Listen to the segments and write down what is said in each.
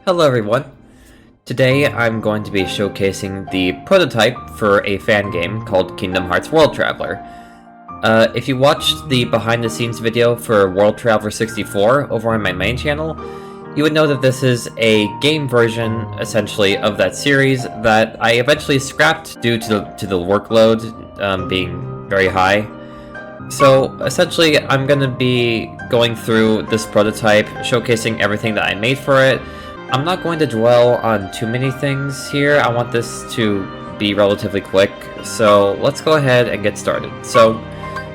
Hello everyone. Today I'm going to be showcasing the prototype for a fan game called Kingdom Hearts World Traveler. If you watched the behind the scenes video for World Traveler 64 over on my main channel, you would know that this is a game version, essentially, of that series that I eventually scrapped due to the workload being very high. So, essentially, I'm going to be going through this prototype, showcasing everything that I made for it. I'm not going to dwell on too many things here. I want this to be relatively quick, so let's go ahead and get started. So,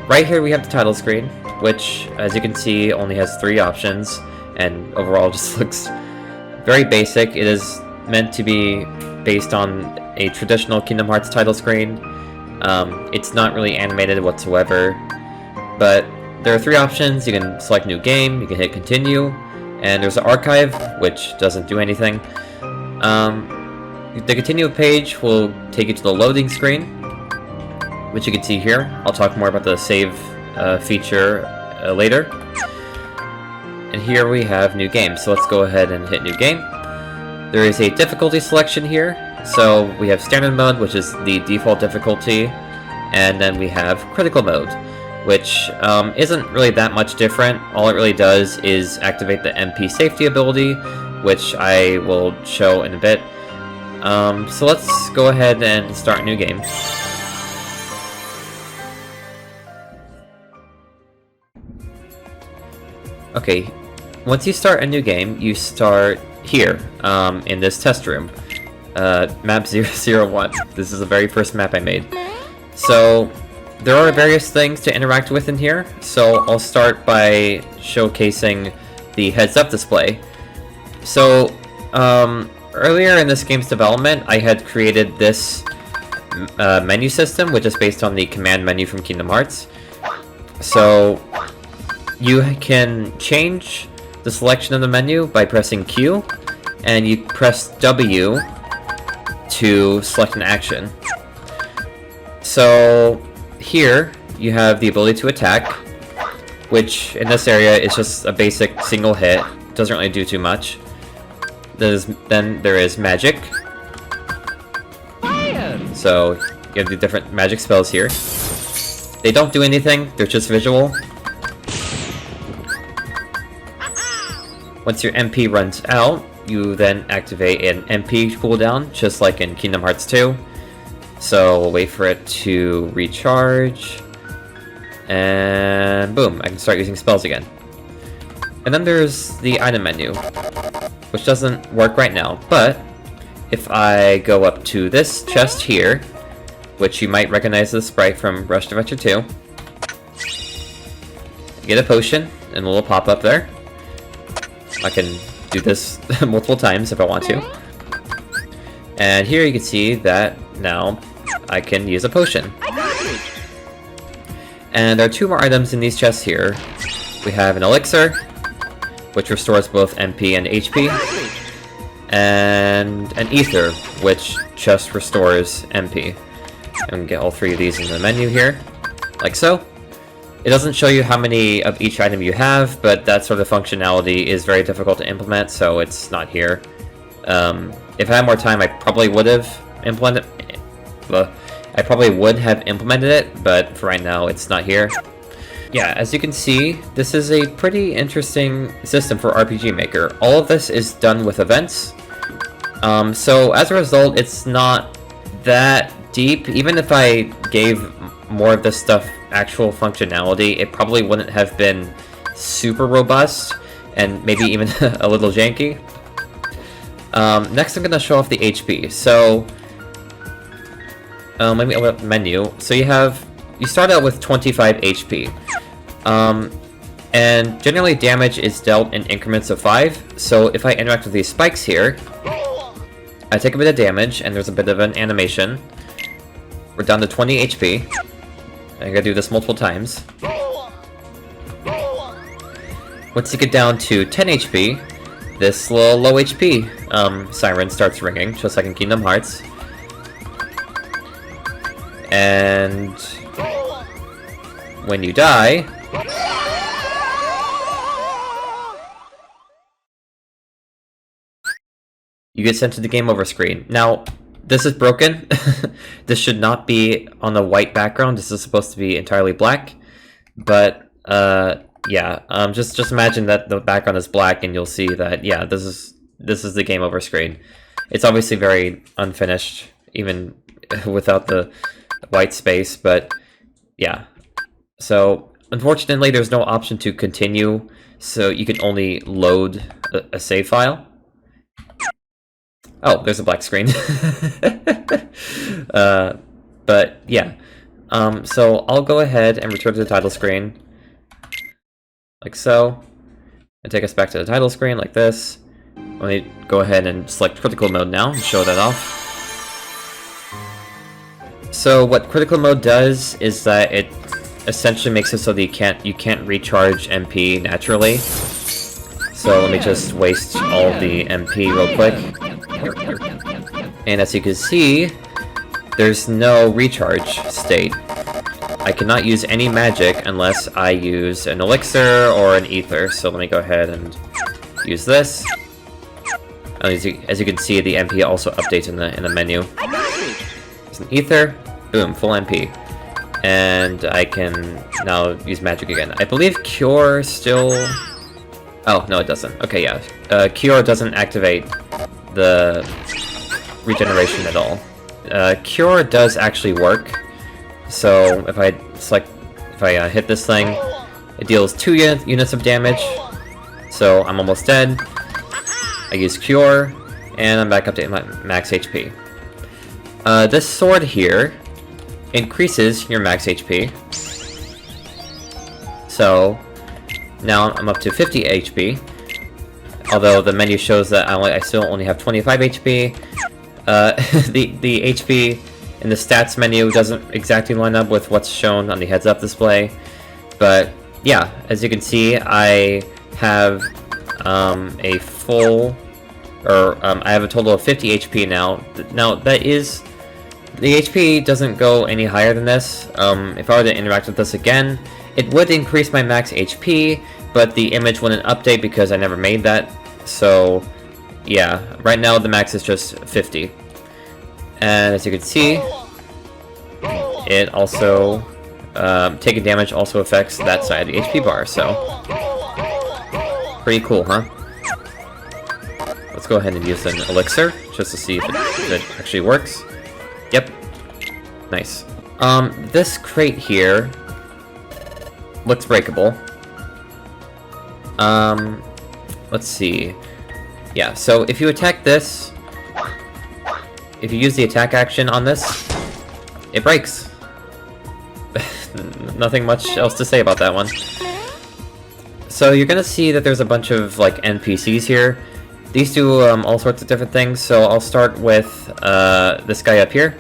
right here we have the title screen, which, as you can see, only has 3 options, and overall just looks very basic. It is meant to be based on a traditional Kingdom Hearts title screen. It's not really animated whatsoever. But there are 3 options. You can select new game, you can hit continue, and there's an archive, which doesn't do anything. The continue page will take you to the loading screen, which you can see here. I'll talk more about the save feature later. And here we have new game, so let's go ahead and hit new game. There is a difficulty selection here. So we have standard mode, which is the default difficulty, and then we have critical mode, which isn't really that much different. All it really does is activate the MP safety ability, which I will show in a bit. So let's go ahead and start a new game. Okay, once you start a new game, you start here, in this test room. Map 001. This is the very first map I made. So, there are various things to interact with in here, so I'll start by showcasing the heads-up display. So, earlier in this game's development, I had created this menu system, which is based on the command menu from Kingdom Hearts. So, you can change the selection of the menu by pressing Q, and you press W to select an action. So, here, you have the ability to attack, which in this area is just a basic single hit, doesn't really do too much. Then there is magic. So, you have the different magic spells here. They don't do anything, they're just visual. Once your MP runs out, you then activate an MP cooldown, just like in Kingdom Hearts 2. So we'll wait for it to recharge, and boom, I can start using spells again. And then there's the item menu, which doesn't work right now, but if I go up to this chest here, which you might recognize the sprite from Rush Adventure 2, get a potion, and a little pop-up there. I can do this multiple times if I want to. And here you can see that now I can use a potion. And there are 2 more items in these chests here. We have an elixir, which restores both MP and HP, and an ether, which just restores MP. I'm gonna get all 3 of these in the menu here, like so. It doesn't show you how many of each item you have, but that sort of functionality is very difficult to implement, so it's not here. If I had more time, I probably would have implemented it, but for right now, it's not here. Yeah, as you can see, this is a pretty interesting system for RPG Maker. All of this is done with events. So as a result, it's not that deep. Even if I gave more of this stuff actual functionality, it probably wouldn't have been super robust, and maybe even a little janky. Next I'm going to show off the HP. So, let me open up the menu. So you start out with 25 HP. And generally damage is dealt in increments of 5, so if I interact with these spikes here, I take a bit of damage, and there's a bit of an animation. We're down to 20 HP. I'm gonna do this multiple times. Once you get down to 10 HP, this little low HP siren starts ringing, just like in Kingdom Hearts. And when you die, you get sent to the game over screen. Now, this is broken. This should not be on a white background. This is supposed to be entirely black. But, yeah, just imagine that the background is black and you'll see that, yeah, this is the game over screen. It's obviously very unfinished, even without the white space, but yeah. So, unfortunately, there's no option to continue, so you can only load a save file. Oh, there's a black screen. But yeah. So I'll go ahead and return to the title screen, like so, and take us back to the title screen like this. Let me go ahead and select critical mode now and show that off. So what critical mode does is that it essentially makes it so that you can't recharge MP naturally. So let me just waste all the MP real quick. And as you can see, there's no recharge state. I cannot use any magic unless I use an elixir or an ether. So let me go ahead and use this. As you can see, the MP also updates in the menu. There's an ether, boom, full MP. And I can now use magic again. I believe Cure still... Oh, no it doesn't. Okay, yeah. Cure doesn't activate the regeneration at all. Cure does actually work. So if I hit this thing, it deals 2 units of damage. So I'm almost dead. I use Cure, and I'm back up to my max HP. This sword here increases your max HP. So now I'm up to 50 HP. Although the menu shows that I still only have 25 HP. The HP in the stats menu doesn't exactly line up with what's shown on the heads-up display. But yeah, as you can see, I have a full... I have a total of 50 HP now. Now, that is... The HP doesn't go any higher than this. If I were to interact with this again, it would increase my max HP, but the image wouldn't update because I never made that. So, yeah, right now the max is just 50. And as you can see, it also... taking damage also affects that side of the HP bar, so... Pretty cool, huh? Let's go ahead and use an elixir, just to see if it actually works. Yep. Nice. This crate here looks breakable. Let's see. Yeah, so if you attack this, if you use the attack action on this, it breaks. Nothing much else to say about that one. So you're gonna see that there's a bunch of like NPCs here. These do all sorts of different things, so I'll start with this guy up here.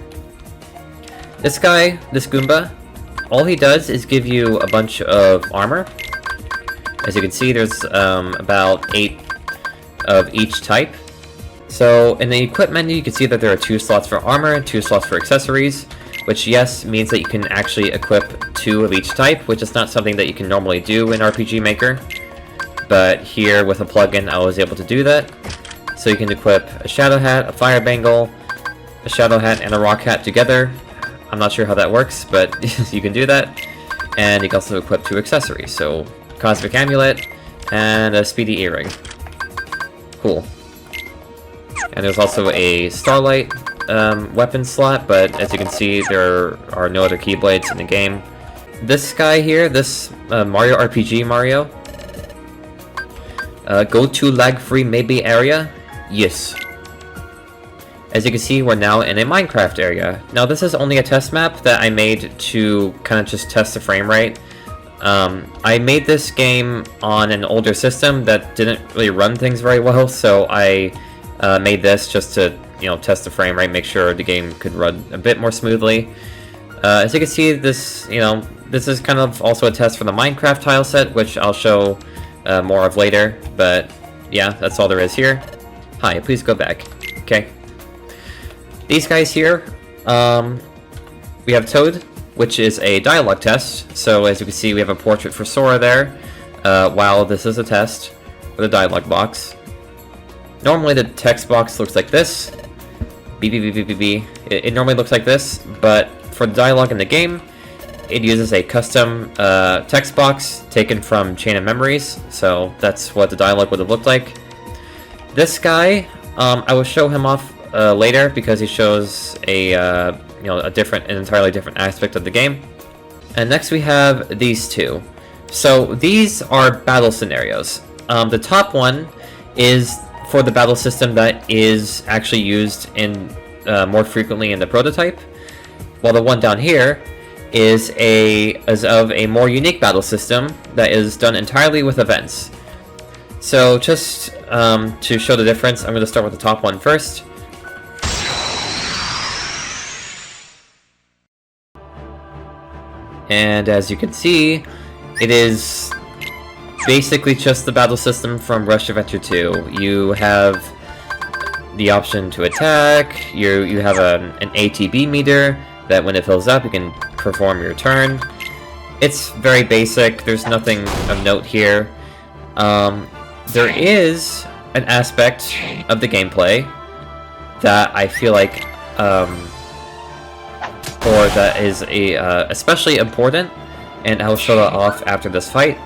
This guy, this Goomba, all he does is give you a bunch of armor. As you can see, there's about 8 of each type. So in the equip menu, you can see that there are 2 slots for armor and 2 slots for accessories, which yes, means that you can actually equip 2 of each type, which is not something that you can normally do in RPG Maker. But here, with a plugin, I was able to do that. So you can equip a Shadow Hat, a Fire Bangle, a Shadow Hat, and a Rock Hat together. I'm not sure how that works, but you can do that. And you can also equip 2 accessories, so Cosmic Amulet and a Speedy Earring. Cool. And there's also a Starlight weapon slot, but as you can see, there are no other Keyblades in the game. This guy here, this Mario RPG Mario, go to lag-free maybe area? Yes. As you can see, we're now in a Minecraft area. Now this is only a test map that I made to kind of just test the frame rate. I made this game on an older system that didn't really run things very well, so I made this just to, you know, test the frame rate, make sure the game could run a bit more smoothly. As you can see, this, you know, this is kind of also a test for the Minecraft tile set, which I'll show more of later, but yeah, that's all there is here. Hi, please go back. Okay. These guys here, we have Toad, which is a dialogue test. So as you can see, we have a portrait for Sora there, while this is a test for the dialogue box. Normally the text box looks like this. B B B B B B. It normally looks like this, but for the dialogue in the game, it uses a custom text box taken from Chain of Memories, so that's what the dialogue would have looked like. This guy, I will show him off later because he shows an entirely different aspect of the game. And next we have these two. So these are battle scenarios. The top one is for the battle system that is actually used in more frequently in the prototype, while the one down here is of a more unique battle system that is done entirely with events. So just to show the difference, I'm going to start with the top one first. And as you can see, it is basically just the battle system from Rush Adventure 2. You have the option to attack, you have an ATB meter that when it fills up you can perform your turn. It's very basic, there's nothing of note here. There is an aspect of the gameplay that I feel like, or that is especially important, and I'll show that off after this fight.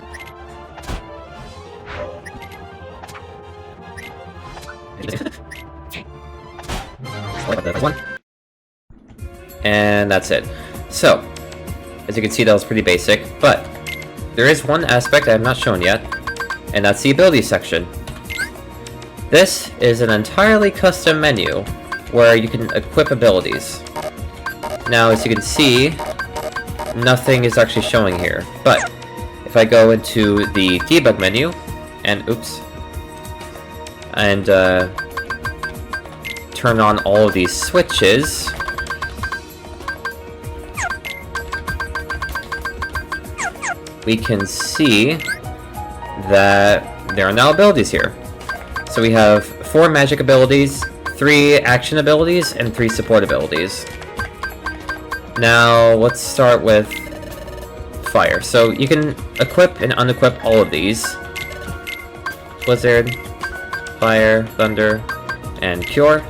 And that's it. So, as you can see, that was pretty basic, but there is one aspect I have not shown yet, and that's the ability section. This is an entirely custom menu where you can equip abilities. Now, as you can see, nothing is actually showing here, but if I go into the debug menu, and turn on all of these switches, we can see that there are now abilities here. So we have 4 magic abilities, 3 action abilities, and 3 support abilities. Now, let's start with fire. So you can equip and unequip all of these. Blizzard, fire, thunder, and cure.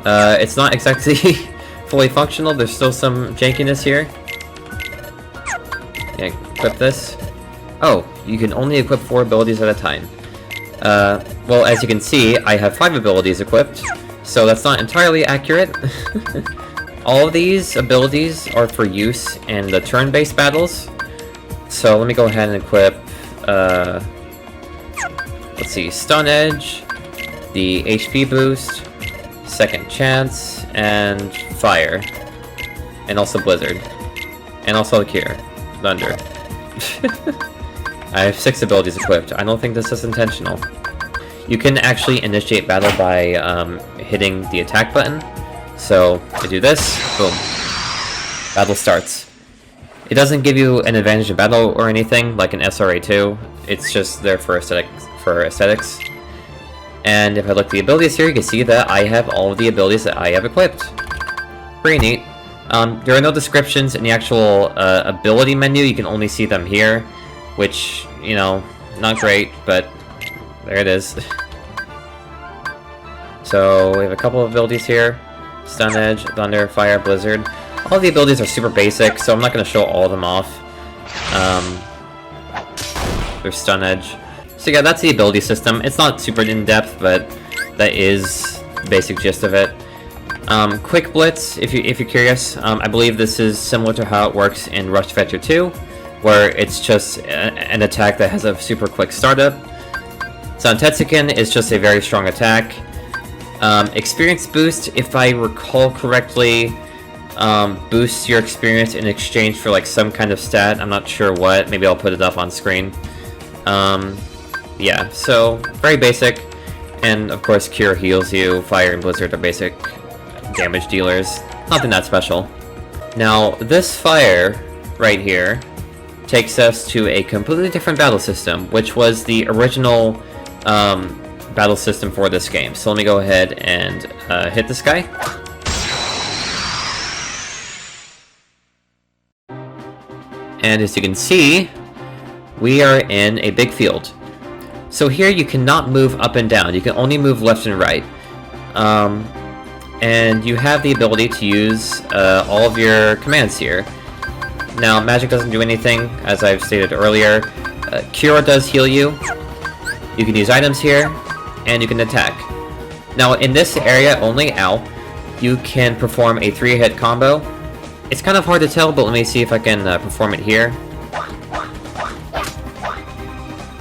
It's not exactly fully functional, there's still some jankiness here. Yeah, equip this. Oh, you can only equip 4 abilities at a time. Well, as you can see, I have 5 abilities equipped, so that's not entirely accurate. All of these abilities are for use in the turn-based battles. So let me go ahead and equip, let's see, Stun Edge, the HP boost, Second Chance, and Fire. And also Blizzard. And also Cure. Thunder. I have 6 abilities equipped. I don't think this is intentional. You can actually initiate battle by hitting the attack button. So, I do this, boom. Battle starts. It doesn't give you an advantage in battle or anything, like an SRA2. It's just there for aesthetics. And if I look at the abilities here, you can see that I have all of the abilities that I have equipped. Pretty neat. There are no descriptions in the actual ability menu, you can only see them here, which, you know, not great, but there it is. So, we have a couple of abilities here. Stun Edge, Thunder, Fire, Blizzard. All the abilities are super basic, so I'm not going to show all of them off. There's Stun Edge. So yeah, that's the ability system. It's not super in-depth, but that is the basic gist of it. Quick Blitz, if you're curious, I believe this is similar to how it works in Rush Adventure 2, where it's just an attack that has a super quick startup. So Tetsuken is just a very strong attack. Experience Boost, if I recall correctly, boosts your experience in exchange for like some kind of stat. I'm not sure what. Maybe I'll put it up on screen. Yeah, so very basic. And of course, Cure heals you. Fire and Blizzard are basic damage dealers. Nothing that special. Now, this fire right here takes us to a completely different battle system, which was the original battle system for this game. So let me go ahead and hit this guy. And as you can see, we are in a big field. So here you cannot move up and down, you can only move left and right. And you have the ability to use all of your commands here. Now, magic doesn't do anything, as I've stated earlier. Cure does heal you. You can use items here, and you can attack. Now, in this area only, you can perform a 3-hit combo. It's kind of hard to tell, but let me see if I can perform it here.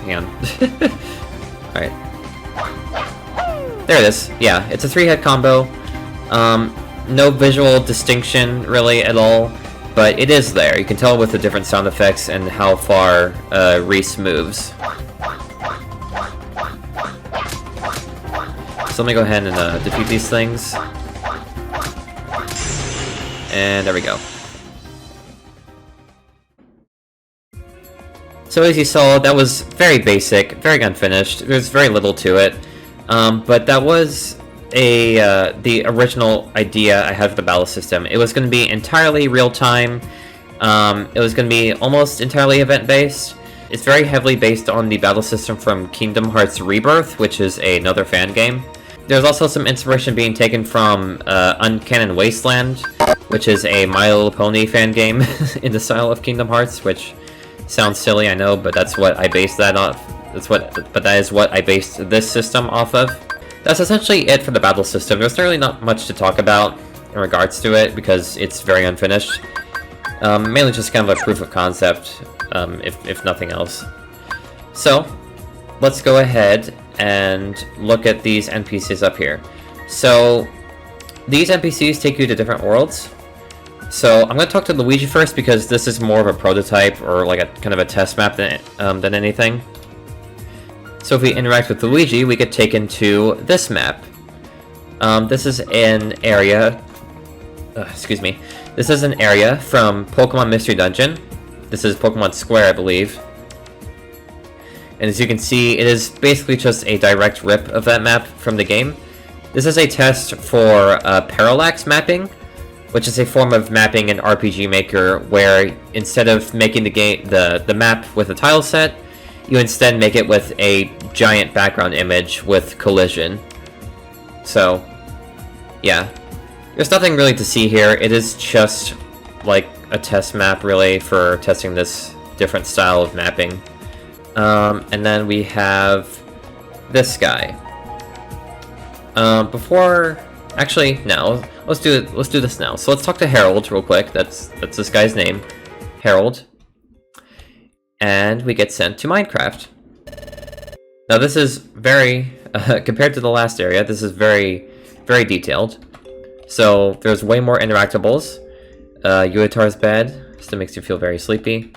Hang on. Alright. There it is. Yeah, it's a 3-hit combo. No visual distinction, really, at all. But it is there. You can tell with the different sound effects and how far Reese moves. So let me go ahead and defeat these things. And there we go. So as you saw, that was very basic, very unfinished. There's very little to it. But that was the original idea I had for the battle system. It was going to be entirely real-time. It was going to be almost entirely event-based. It's very heavily based on the battle system from Kingdom Hearts Rebirth, which is another fan game. There's also some inspiration being taken from Uncanny Wasteland, which is a My Little Pony fan game in the style of Kingdom Hearts, which sounds silly, I know, but that's what I based that off. But that is what I based this system off of. That's essentially it for the battle system. There's really not much to talk about in regards to it, because it's very unfinished. Mainly just kind of a proof of concept, if nothing else. So, let's go ahead and look at these NPCs up here. So, these NPCs take you to different worlds. So, I'm going to talk to Luigi first, because this is more of a prototype, or like a kind of a test map than anything. So if we interact with Luigi, we get taken to this map. This is an area... excuse me. This is an area from Pokemon Mystery Dungeon. This is Pokemon Square, I believe. And as you can see, it is basically just a direct rip of that map from the game. This is a test for parallax mapping, which is a form of mapping in RPG Maker where instead of making the map with a tile set, you instead make it with a giant background image with collision. So, yeah. There's nothing really to see here. It is just like a test map, really, for testing this different style of mapping. And then we have this guy. Actually, no. Let's do this now. So let's talk to Harold real quick. That's this guy's name, Harold. And we get sent to Minecraft. Now this is very, compared to the last area, this is very, very detailed. So there's way more interactables. Yuitar's bed, still makes you feel very sleepy.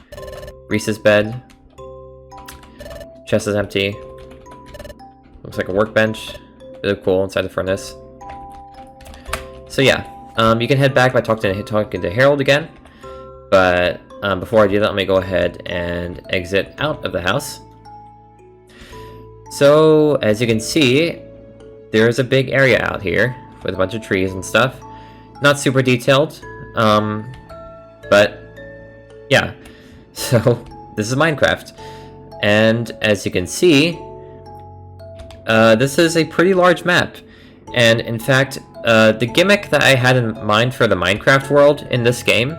Reese's bed. Chest is empty. Looks like a workbench. Really cool inside the furnace. So yeah, you can head back by talking to Harold again. But before I do that, let me go ahead and exit out of the house. So, as you can see, there's a big area out here with a bunch of trees and stuff. Not super detailed, but yeah. So, this is Minecraft. And as you can see, this is a pretty large map. And in fact, the gimmick that I had in mind for the Minecraft world in this game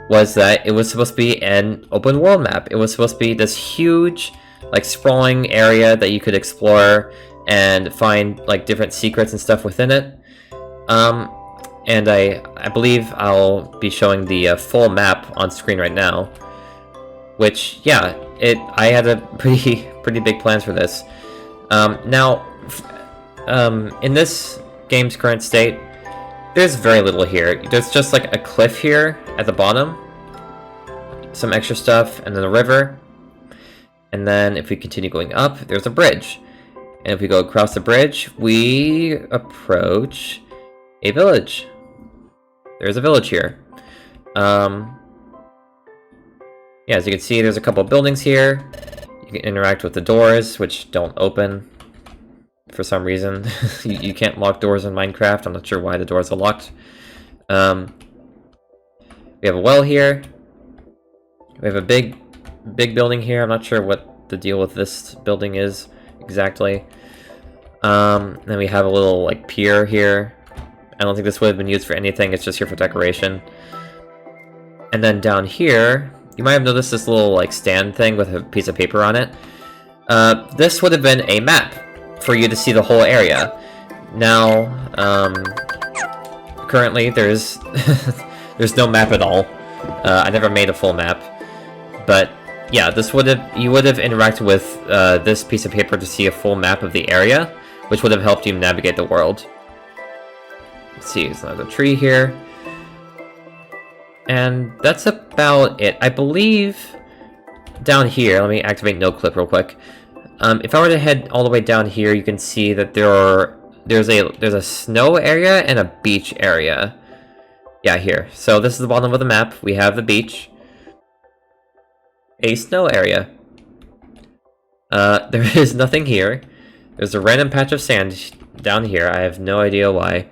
was that it was supposed to be an open world map. It was supposed to be this huge, like, sprawling area that you could explore and find, like, different secrets and stuff within it. And I believe I'll be showing the full map on screen right now. Which, yeah, I had a pretty big plans for this. Now, in this game's current state, there's very little here. There's just like a cliff here at the bottom, some extra stuff, and then a river. And then if we continue going up, there's a bridge. And if we go across the bridge, we approach a village. There's a village here. Yeah, as you can see, there's a couple of buildings here. You can interact with the doors, which don't open for some reason. You can't lock doors in Minecraft. I'm not sure why the doors are locked. We have a well here. We have a big building here. I'm not sure what the deal with this building is. exactly. Then we have a little, like, pier here. I don't think this would have been used for anything, it's just here for decoration. And then down here, you might have noticed this little, like, stand thing with a piece of paper on it. This would have been a map for you to see the whole area. Now, currently there's there's no map at all. I never made a full map. But, yeah, you would have interacted with this piece of paper to see a full map of the area, which would have helped you navigate the world. Let's see, there's another tree here. And that's about it. I believe down here, let me activate no clip real quick. If I were to head all the way down here, you can see that there's a snow area and a beach area. Yeah, here. So this is the bottom of the map. We have the beach. A snow area. There is nothing here. There's a random patch of sand down here. I have no idea why.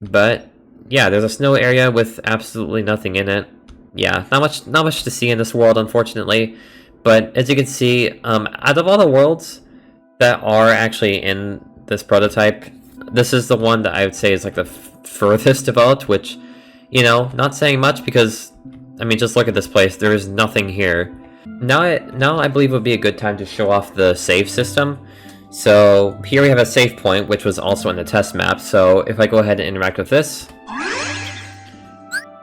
But yeah, there's a snow area with absolutely nothing in it. Yeah, not much to see in this world, unfortunately. But as you can see, out of all the worlds that are actually in this prototype, this is the one that I would say is like the furthest developed, which, you know, not saying much because, I mean, just look at this place. There is nothing here. Now I believe would be a good time to show off the save system. So here we have a save point, which was also in the test map. So if I go ahead and interact with this,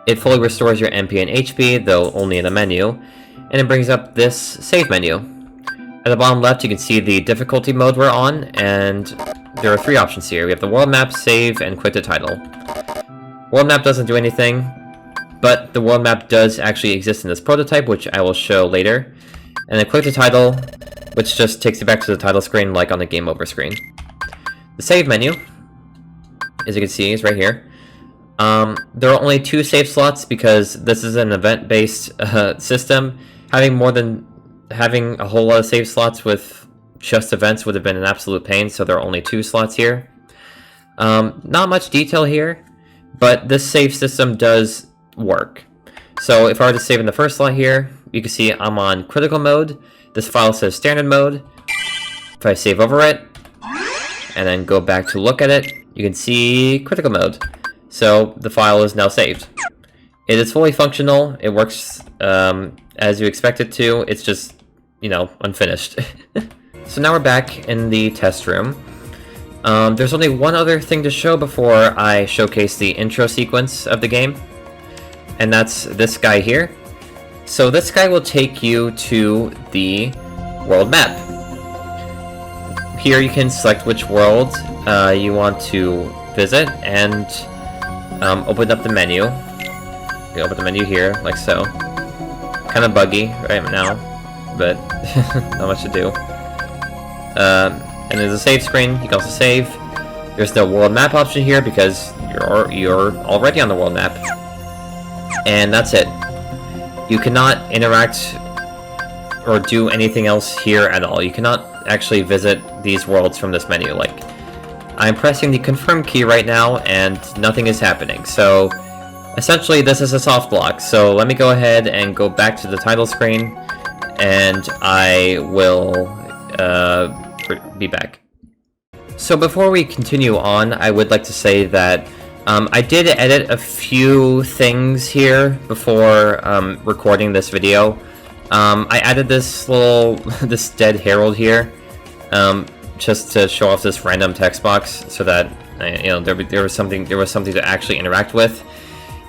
it fully restores your MP and HP, though only in the menu, and it brings up this save menu. At the bottom left, you can see the difficulty mode we're on, and there are 3 options here. We have the world map, save, and quick to title. World map doesn't do anything, but the world map does actually exist in this prototype, which I will show later. And then quick to title, which just takes you back to the title screen like on the game over screen. The save menu, as you can see, is right here. There are only 2 save slots because this is an event-based system. Having a whole lot of save slots with just events would have been an absolute pain, so there are only 2 slots here. Not much detail here, but this save system does work. So if I were to save in the first slot here, you can see I'm on critical mode. This file says standard mode. If I save over it, and then go back to look at it, you can see critical mode. So the file is now saved. It is fully functional. It works as you expect it to. It's just, you know, unfinished. So now we're back in the test room. There's only one other thing to show before I showcase the intro sequence of the game, and that's this guy here. So this guy will take you to the world map. Here you can select which world you want to visit and open up the menu. You open the menu here, like so. Kind of buggy right now, but not much to do. And there's a save screen. You can also save. There's no world map option here because you're already on the world map. And that's it. You cannot interact or do anything else here at all. You cannot actually visit these worlds from this menu. Like, I'm pressing the confirm key right now and nothing is happening. So essentially this is a soft block. So let me go ahead and go back to the title screen and I will be back. So before we continue on, I would like to say that I did edit a few things here before recording this video. I added this this dead herald here, just to show off this random text box, so that you know there was something to actually interact with.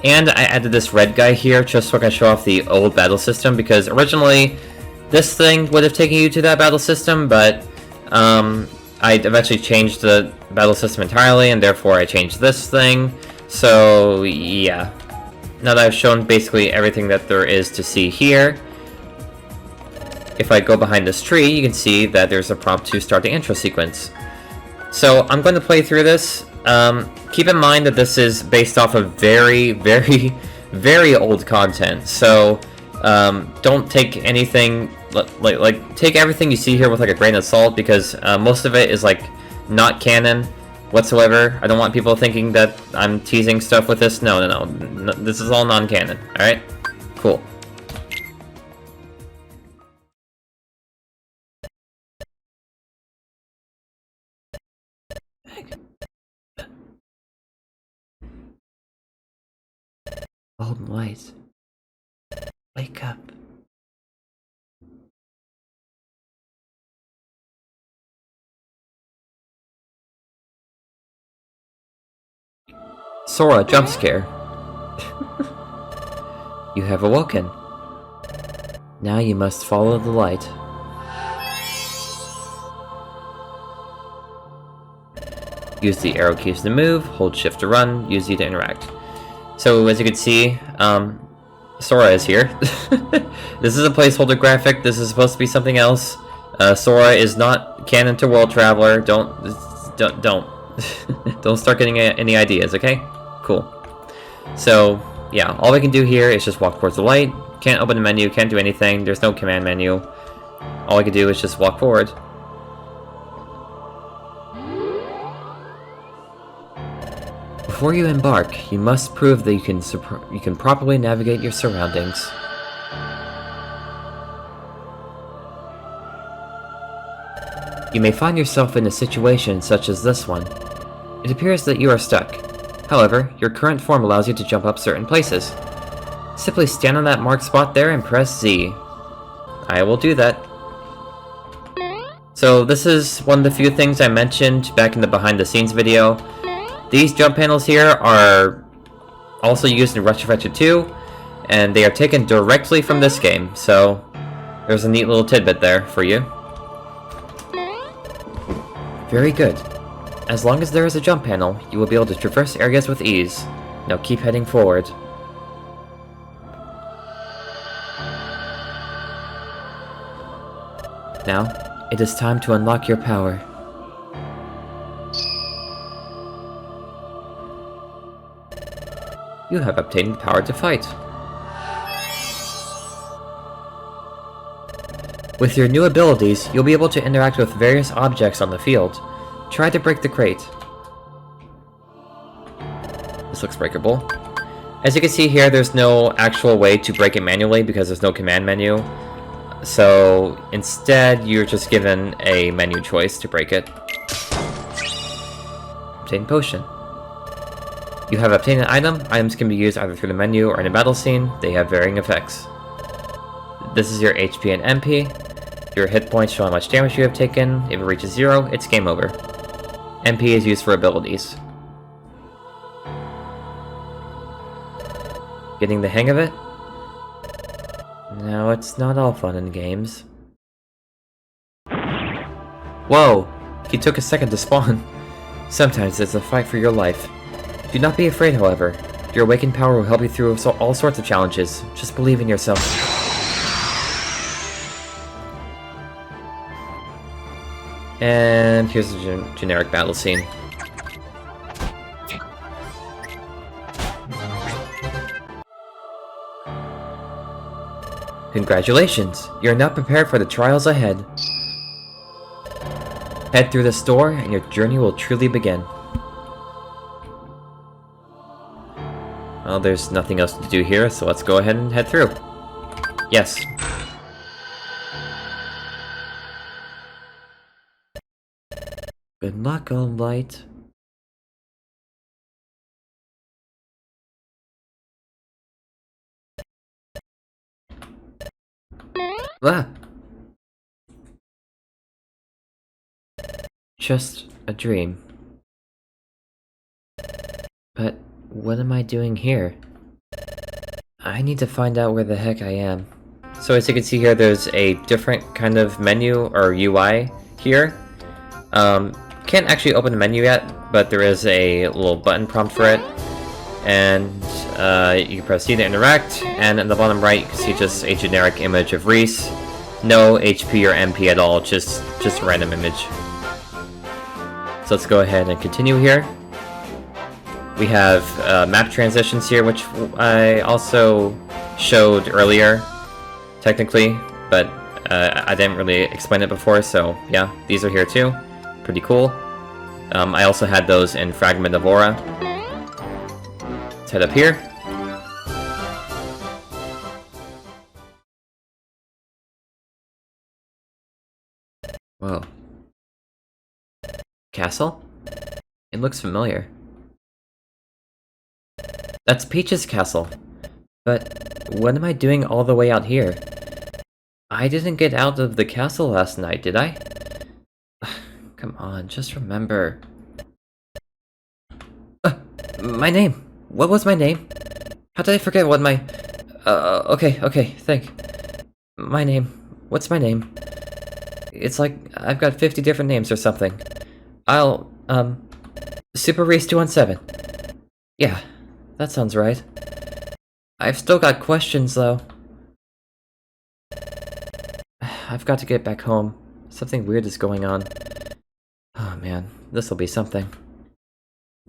And I added this red guy here just so I can show off the old battle system, because originally this thing would have taken you to that battle system, but I eventually changed the battle system entirely, and therefore I changed this thing. So yeah, now that I've shown basically everything that there is to see here, if I go behind this tree, you can see that there's a prompt to start the intro sequence. So I'm going to play through this. Keep in mind that this is based off of very, very, very old content. So don't take anything, take everything you see here with like a grain of salt, because most of it is like not canon whatsoever. I don't want people thinking that I'm teasing stuff with this. No, this is all non-canon. Alright? Cool. Golden light. Wake up. Sora, jump scare. You have awoken. Now you must follow the light. Use the arrow keys to move, hold shift to run, use Z to interact. So as you can see, Sora is here. This is a placeholder graphic, this is supposed to be something else. Sora is not canon to World Traveler, don't don't start getting any ideas, okay? Cool. So, yeah, all we can do here is just walk towards the light. Can't open the menu, can't do anything, there's no command menu. All I can do is just walk forward. Before you embark, you must prove that you can properly navigate your surroundings. You may find yourself in a situation such as this one. It appears that you are stuck. However, your current form allows you to jump up certain places. Simply stand on that marked spot there and press Z. I will do that. So this is one of the few things I mentioned back in the behind the scenes video. These jump panels here are also used in Rush Adventure 2, and they are taken directly from this game, so there's a neat little tidbit there for you. Very good. As long as there is a jump panel, you will be able to traverse areas with ease. Now keep heading forward. Now, it is time to unlock your power. You have obtained the power to fight. With your new abilities, you'll be able to interact with various objects on the field. Try to break the crate. This looks breakable. As you can see here, there's no actual way to break it manually because there's no command menu. So instead, you're just given a menu choice to break it. Obtain potion. You have obtained an item. Items can be used either through the menu or in a battle scene. They have varying effects. This is your HP and MP. Your hit points show how much damage you have taken. If it reaches 0, it's game over. MP is used for abilities. Getting the hang of it? No, it's not all fun and games. Whoa! He took a second to spawn. Sometimes it's a fight for your life. Do not be afraid, however. Your awakened power will help you through all sorts of challenges. Just believe in yourself. And here's the generic battle scene. Congratulations! You're now prepared for the trials ahead. Head through this door and your journey will truly begin. Well, there's nothing else to do here, so let's go ahead and head through. Yes. Good luck, old light. Ah! Just a dream. But what am I doing here? I need to find out where the heck I am. So as you can see here, there's a different kind of menu or UI here. Can't actually open the menu yet, but there is a little button prompt for it. And you can press C to interact, and in the bottom right you can see just a generic image of Reese. No HP or MP at all, just a random image. So let's go ahead and continue here. We have map transitions here, which I also showed earlier, technically, but I didn't really explain it before, so yeah, these are here too. Pretty cool. I also had those in Fragment of Aura. Let's head up here. Whoa. Castle? It looks familiar. That's Peach's castle. But what am I doing all the way out here? I didn't get out of the castle last night, did I? Come on, just remember. My name! What was my name? How did I forget what my... okay, think. My name. What's my name? It's like I've got 50 different names or something. Super Race 217. Yeah, that sounds right. I've still got questions, though. I've got to get back home. Something weird is going on. Oh man, this'll be something.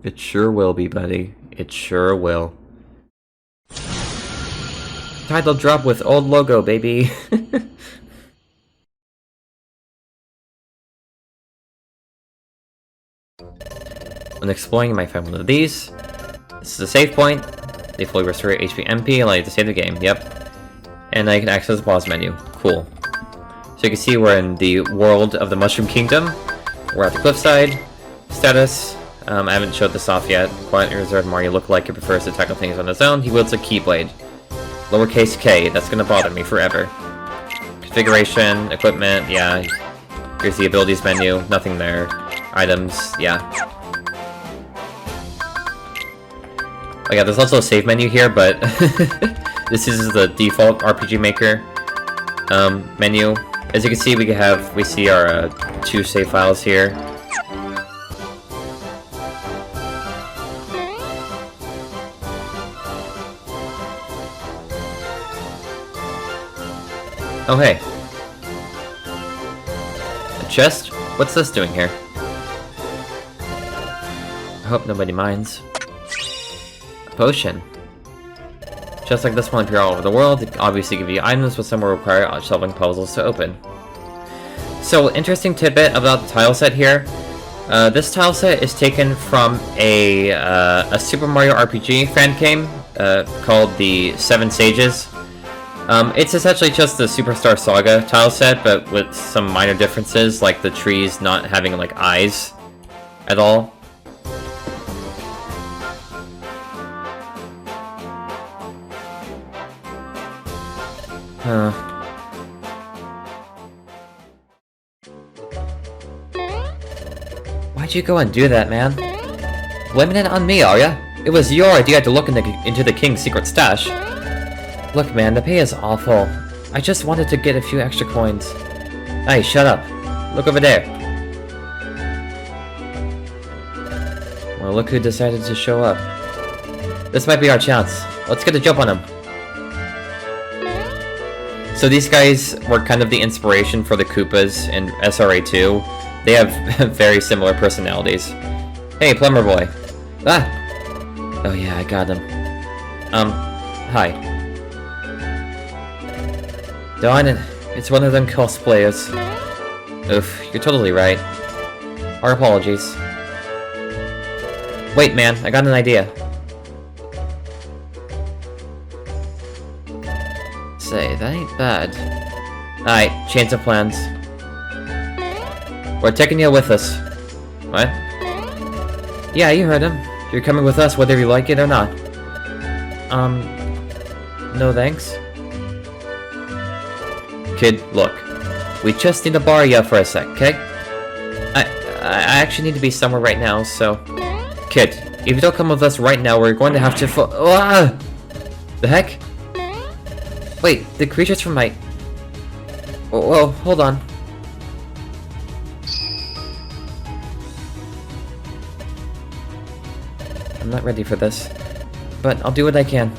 It sure will be, buddy. It sure will. Title drop with old logo, baby. When exploring, you might find one of these. This is a save point. They fully restore HP MP, allow you to save the game. Yep. And now you can access the pause menu. Cool. So you can see we're in the world of the Mushroom Kingdom. We're at the cliffside. Status. I haven't showed this off yet. Quiet and reserved Mario look like he prefers to tackle things on his own. He wields a Keyblade. Lowercase k, that's gonna bother me forever. Configuration, equipment, yeah. Here's the abilities menu, nothing there. Items, yeah. Oh yeah, there's also a save menu here, but this is the default RPG Maker menu. As you can see, we see our 2 save files here. Oh hey. A chest? What's this doing here? I hope nobody minds. A potion. Just like this one appear all over the world, it obviously give you items, but some will require solving puzzles to open. So, interesting tidbit about the tile set here. This tile set is taken from a Super Mario RPG fan game called the Seven Sages. It's essentially just the Superstar Saga tile set, but with some minor differences, like the trees not having, like, eyes at all. Why'd you go and do that, man? Blaming it on me, are ya? It was your idea to look into the king's secret stash. Look, man, the pay is awful. I just wanted to get a few extra coins. Hey, shut up. Look over there. Well, look who decided to show up. This might be our chance. Let's get a jump on him. So these guys were kind of the inspiration for the Koopas in SRA 2. They have very similar personalities. Hey, Plumber Boy. Ah! Oh yeah, I got him. Hi. Darn it, it's one of them cosplayers. Oof, you're totally right. Our apologies. Wait, man, I got an idea. Say, that ain't bad. Alright, change of plans. We're taking you with us. What? Yeah, you heard him. You're coming with us whether you like it or not. No thanks. Kid, look. We just need to borrow you for a sec, okay? I actually need to be somewhere right now, so... Kid, if you don't come with us right now, we're going to have to The heck? Wait, the creatures from my... Whoa, hold on. I'm not ready for this, but I'll do what I can.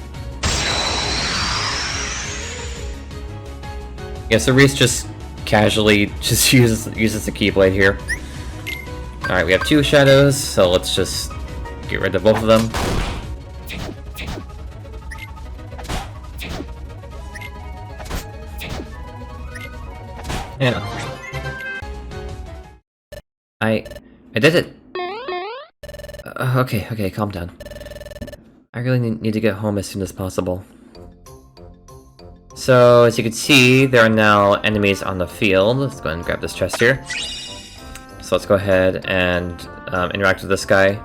Yeah, so Reese just casually uses the Keyblade here. Alright, we have 2 shadows, so let's just get rid of both of them. Yeah. I did it! Okay, calm down. I really need to get home as soon as possible. So, as you can see, there are now enemies on the field. Let's go ahead and grab this chest here. So let's go ahead and interact with this guy.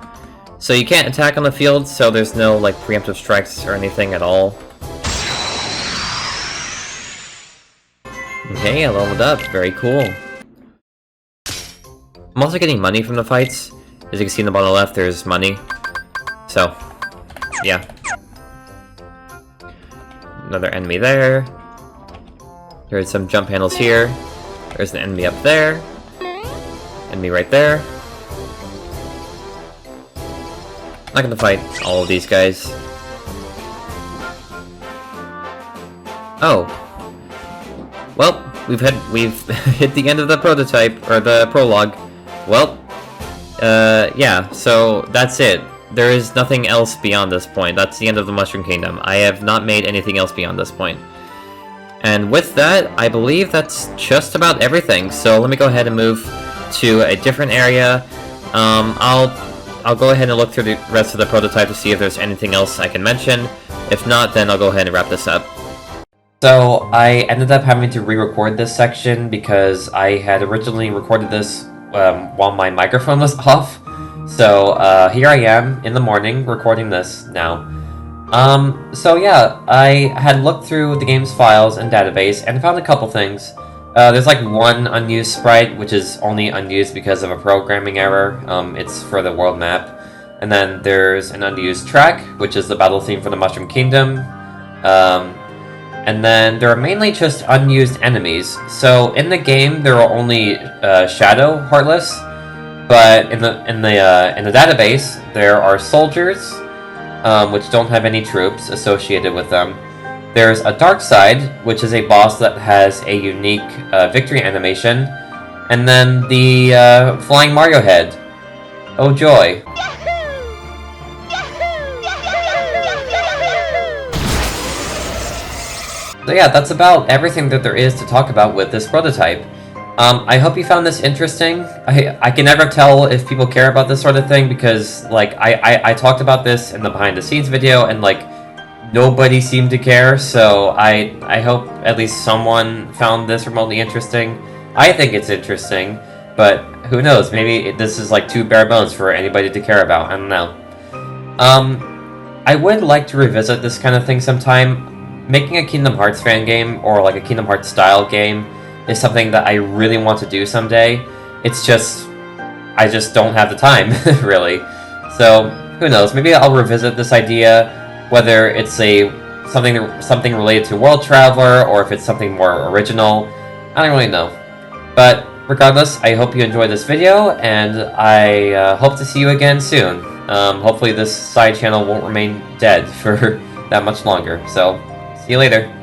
So you can't attack on the field, so there's no like preemptive strikes or anything at all. Okay, I leveled up. Very cool. I'm also getting money from the fights. As you can see in the bottom left, there's money. So, yeah. Another enemy there. There's some jump handles here. There's an enemy up there. Enemy right there. Not gonna fight all of these guys. Oh. Well, we've hit the end of the prototype, or the prologue. Well, yeah, so that's it. There is nothing else beyond this point. That's the end of the Mushroom Kingdom. I have not made anything else beyond this point. And with that, I believe that's just about everything. So let me go ahead and move to a different area. I'll go ahead and look through the rest of the prototype to see if there's anything else I can mention. If not, then I'll go ahead and wrap this up. So I ended up having to re-record this section because I had originally recorded this while my microphone was off. So here I am in the morning recording this now. So yeah, I had looked through the game's files and database and found a couple things. There's like one unused sprite, which is only unused because of a programming error. It's for the world map. And then there's an unused track, which is the battle theme for the Mushroom Kingdom. And then there are mainly just unused enemies. So in the game, there are only Shadow Heartless, but in the database, there are soldiers, which don't have any troops associated with them. There's a Dark Side, which is a boss that has a unique victory animation, and then the Flying Mario Head. Oh joy! So yeah, that's about everything that there is to talk about with this prototype. I hope you found this interesting. I can never tell if people care about this sort of thing because, like, I talked about this in the behind the scenes video and, like, nobody seemed to care, so I hope at least someone found this remotely interesting. I think it's interesting, but who knows, maybe this is, like, too bare bones for anybody to care about, I don't know. I would like to revisit this kind of thing sometime. Making a Kingdom Hearts fan game, or like a Kingdom Hearts style game, is something that I really want to do someday. It's just, I just don't have the time, really. So, who knows, maybe I'll revisit this idea, whether it's something related to World Traveler, or if it's something more original. I don't really know. But, regardless, I hope you enjoyed this video, and I hope to see you again soon. Hopefully this side channel won't remain dead for that much longer, so see you later.